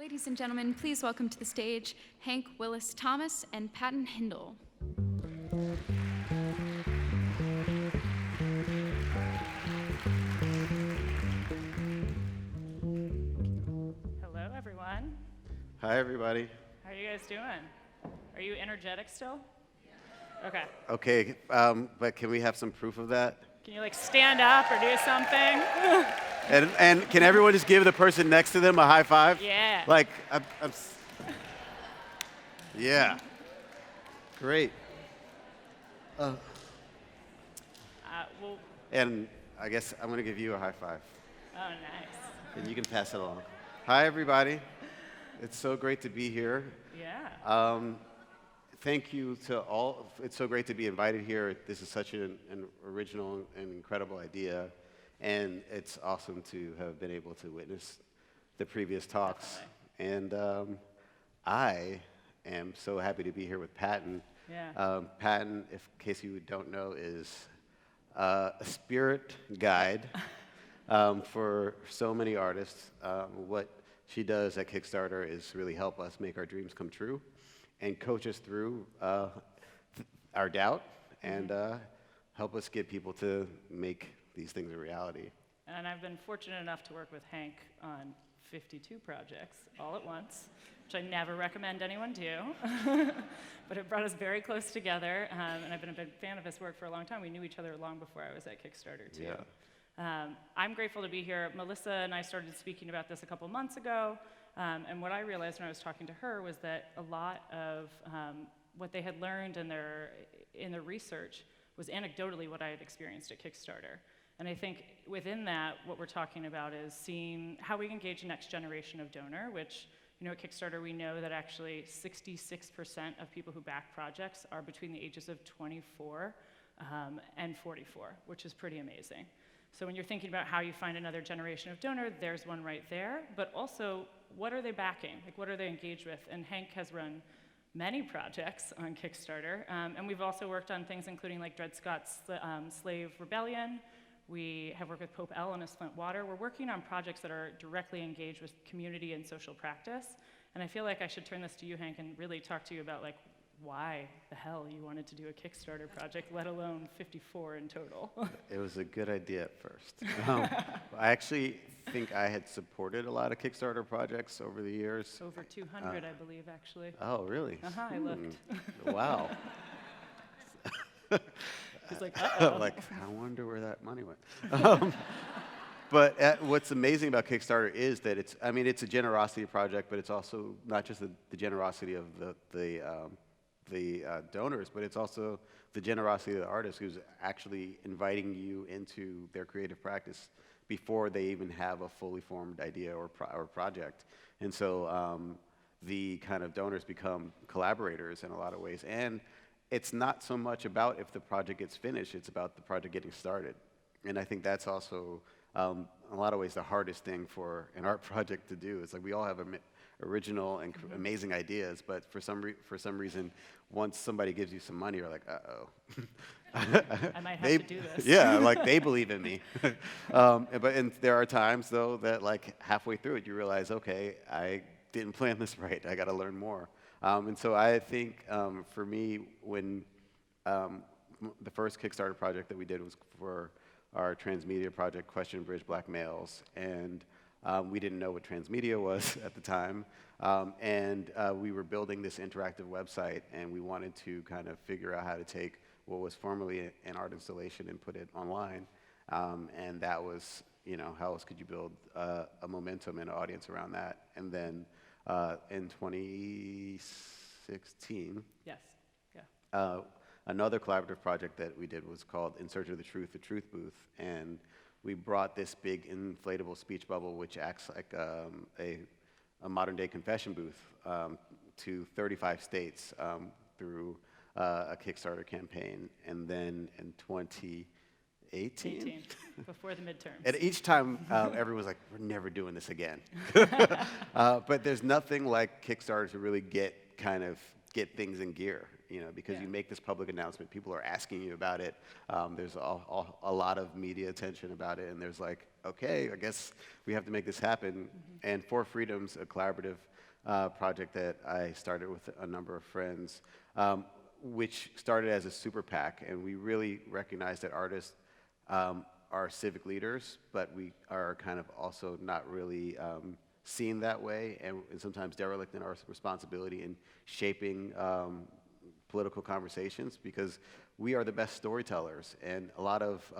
Ladies and gentlemen, please welcome to the stage Hank, Willis, Thomas, and Patton Hindle. Hello, everyone. Hi, everybody. How are you guys doing? Are you energetic still? Okay. Okay, but can we have some proof of that? Can you stand up or do something? And can everyone just give the person next to them a high five? Yeah. Yeah. Great. Well, And I guess I'm going to give you a high five. oh, nice. And you can pass it along. Hi, everybody. It's so great to be here. Yeah. Thank you to all. It's so great to be invited here. This is such an original and incredible idea. And it's awesome to have been able to witness the previous talks. Definitely. And I am so happy to be here with Patton. Yeah. Patton, in case you don't know, is a spirit guide for so many artists. What she does at Kickstarter is really help us make our dreams come true and coach us through our doubt and help us get people to make these things a reality. And I've been fortunate enough to work with Hank on 52 projects all at once, which I never recommend anyone do. But it brought us very close together, and I've been a big fan of his work for a long time. We knew each other long before I was at Kickstarter, too. Yeah. I'm grateful to be here. Melissa and I started speaking about this a couple months ago, and what I realized when I was talking to her was that a lot of what they had learned in their research was anecdotally what I had experienced at Kickstarter. And I think within that, what we're talking about is seeing how we engage the next generation of donor, which, at Kickstarter, we know that actually 66% of people who back projects are between the ages of 24 and 44, which is pretty amazing. So when you're thinking about how you find another generation of donor, there's one right there. But also, what are they backing? What are they engaged with? And Hank has run many projects on Kickstarter. And we've also worked on things including Dred Scott's Slave Rebellion. We have worked with Pope L and his Flint Water. We're working on projects that are directly engaged with community and social practice. And I feel like I should turn this to you, Hank, and really talk to you about why the hell you wanted to do a Kickstarter project, let alone 54 in total. It was a good idea at first. I actually think I had supported a lot of Kickstarter projects over the years. Over 200, I believe, actually. Oh, really? I looked. Wow. He's like, uh-oh. I wonder where that money went. But what's amazing about Kickstarter is that it's a generosity project, but it's also not just the generosity of the donors, but it's also the generosity of the artist who's actually inviting you into their creative practice before they even have a fully formed idea or project. And so the kind of donors become collaborators in a lot of ways. And it's not so much about if the project gets finished, it's about the project getting started. And I think that's also, in a lot of ways, the hardest thing for an art project to do. It's we all have original and amazing ideas, but for some reason, once somebody gives you some money, you're like, uh-oh. I might have to do this. Yeah, they believe in me. And there are times, though, that halfway through it, you realize, okay, I didn't plan this right. I got to learn more. And so I think for me, when the first Kickstarter project that we did was for our transmedia project, Question and Bridge Black Males, and we didn't know what transmedia was at the time, and we were building this interactive website, and we wanted to kind of figure out how to take what was formerly an art installation and put it online, and that was, how else could you build a momentum and an audience around that? And then in 2016, yes, yeah. Another collaborative project that we did was called In Search of the Truth Booth, and we brought this big inflatable speech bubble, which acts like a modern-day confession booth, to 35 states through a Kickstarter campaign. And then in 2018, before the midterms. And each time, everyone was like, we're never doing this again. But there's nothing like Kickstarter to really get things in gear. because Yeah. you make this public announcement, people are asking you about it. There's a lot of media attention about it, and there's like, okay, I guess we have to make this happen. And For Freedom's a collaborative project that I started with a number of friends, which started as a super PAC, and we really recognize that artists are civic leaders, but we are kind of also not really seen that way, and sometimes derelict in our responsibility in shaping political conversations, because we are the best storytellers, and a lot of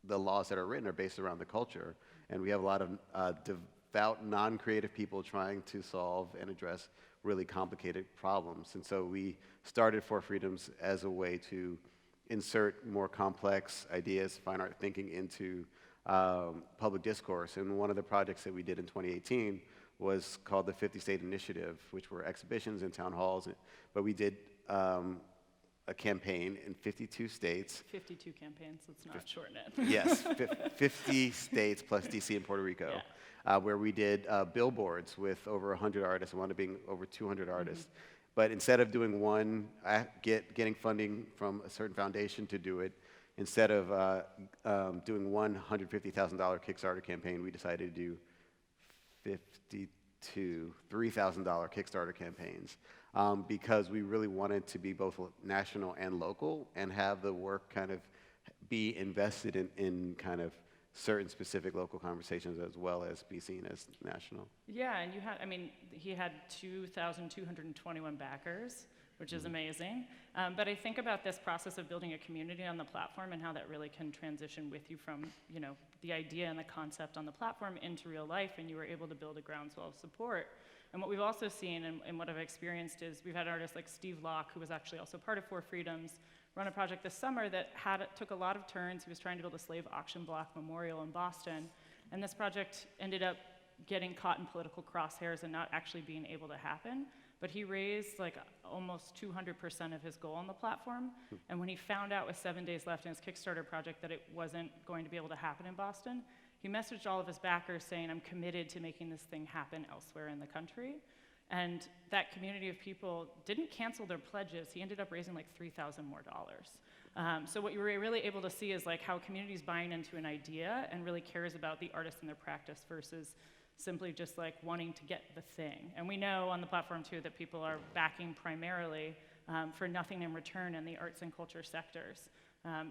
the laws that are written are based around the culture, and we have a lot of devout, non-creative people trying to solve and address really complicated problems. And so we started For Freedoms as a way to insert more complex ideas, fine art thinking into public discourse. And one of the projects that we did in 2018 was called the 50 State Initiative, which were exhibitions in town halls. But we did a campaign in 52 states. 52 campaigns, let's not shorten it. Yes, 50 states plus DC and Puerto Rico, where we did billboards with over 100 artists, and wound up being over 200 artists. But instead of doing one, getting funding from a certain foundation to do it, instead of doing one $150,000 Kickstarter campaign, we decided to do 52 $3,000 Kickstarter campaigns, because we really wanted to be both national and local and have the work kind of be invested in kind of certain specific local conversations as well as be seen as national. Yeah, and he had 2,221 backers, which is amazing. But I think about this process of building a community on the platform and how that really can transition with you from, the idea and the concept on the platform into real life, and you were able to build a groundswell of support. And what we've also seen and what I've experienced is we've had artists like Steve Locke, who was actually also part of For Freedoms, run a project this summer that took a lot of turns. He was trying to build a slave auction block memorial in Boston, and this project ended up getting caught in political crosshairs and not actually being able to happen. But he raised like almost 200% of his goal on the platform, and when he found out with 7 days left in his Kickstarter project that it wasn't going to be able to happen in Boston, he messaged all of his backers saying, "I'm committed to making this thing happen elsewhere in the country." And that community of people didn't cancel their pledges. He ended up raising like $3,000 more. So what you were really able to see is like how community's buying into an idea and really cares about the artist and their practice versus simply just like wanting to get the thing. And we know on the platform too that people are backing primarily for nothing in return in the arts and culture sectors.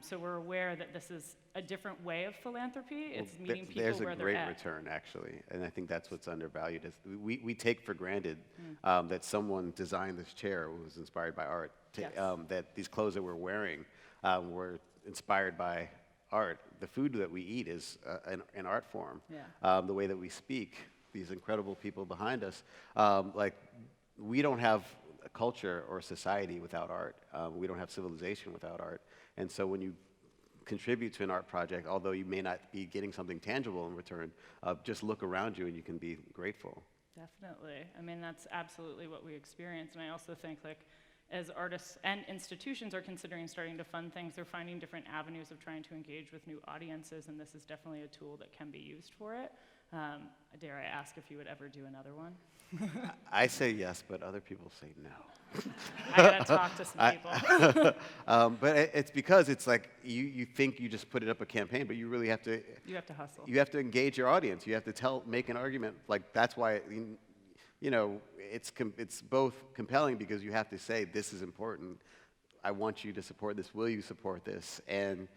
So we're aware that this is a different way of philanthropy. It's meeting people where they're at. There's a great return, actually, and I think that's what's undervalued. Is we take for granted that someone designed this chair was inspired by art, that these clothes that we're wearing were inspired by art. The food that we eat is an art form. The way that we speak, these incredible people behind us, we don't have a culture or a society without art. We don't have civilization without art. And so when you contribute to an art project, although you may not be getting something tangible in return, just look around you and you can be grateful. Definitely. I mean, that's absolutely what we experience. And I also think like as artists and institutions are considering starting to fund things, they're finding different avenues of trying to engage with new audiences, and this is definitely a tool that can be used for it. Dare I ask if you would ever do another one? I say yes, but other people say no. I gotta talk to some people. But it's because it's like you think you just put it up a campaign, but you really have to. You have to hustle. You have to engage your audience. You have to make an argument. Like that's why, it's both compelling because you have to say this is important. I want you to support this. Will you support this? And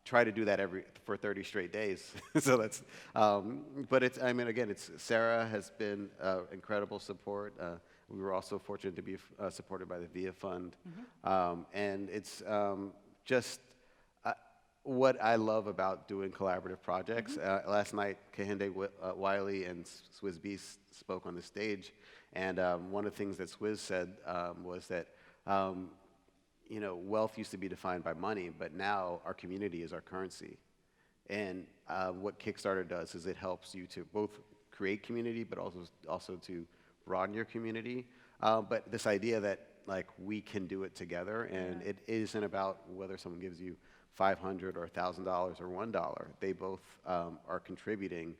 try to do that for 30 straight days. So that's, but it's Sarah has been incredible support. We were also fortunate to be supported by the VIA Fund. And it's just what I love about doing collaborative projects. Last night, Hindle, Wiley, and Swizz Beast spoke on the stage, and one of the things that Swizz said was that wealth used to be defined by money, but now our community is our currency. And what Kickstarter does is it helps you to both create community, but also to broaden your community. But this idea that like we can do it together, and it isn't about whether someone gives you $500 or $1,000 or $1. They both are contributing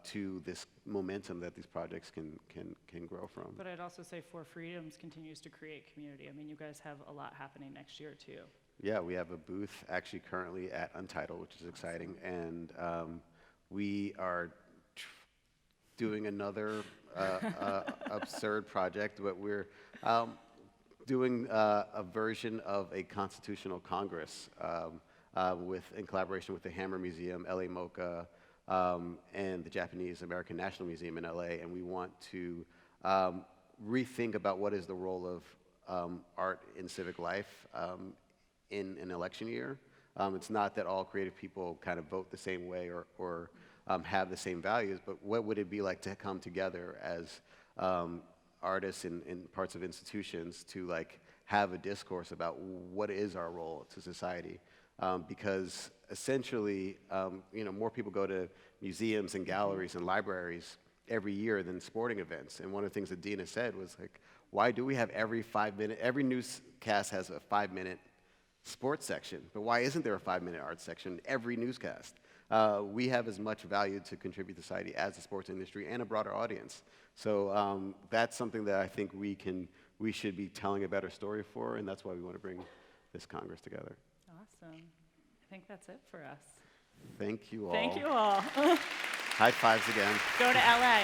to this momentum that these projects can grow from. But I'd also say For Freedoms continues to create community. I mean, you guys have a lot happening next year, too. Yeah, we have a booth actually currently at Untitled, which is exciting, and we are doing another absurd project, but we're doing a version of a constitutional congress in collaboration with the Hammer Museum, LA MoCA, and the Japanese American National Museum in LA, and we want to rethink about what is the role of art in civic life in an election year. It's not that all creative people kind of vote the same way or have the same values, but what would it be like to come together as artists in parts of institutions to like have a discourse about what is our role to society? Because essentially, more people go to museums and galleries and libraries every year than sporting events. And one of the things that Dina said was like, why do we have every newscast has a 5-minute sports section, but why isn't there a 5-minute art section every newscast? We have as much value to contribute to society as the sports industry and a broader audience. So that's something that I think we should be telling a better story for, and that's why we want to bring this Congress together. Awesome. I think that's it for us. Thank you all. Thank you all. High fives again. Go to LA.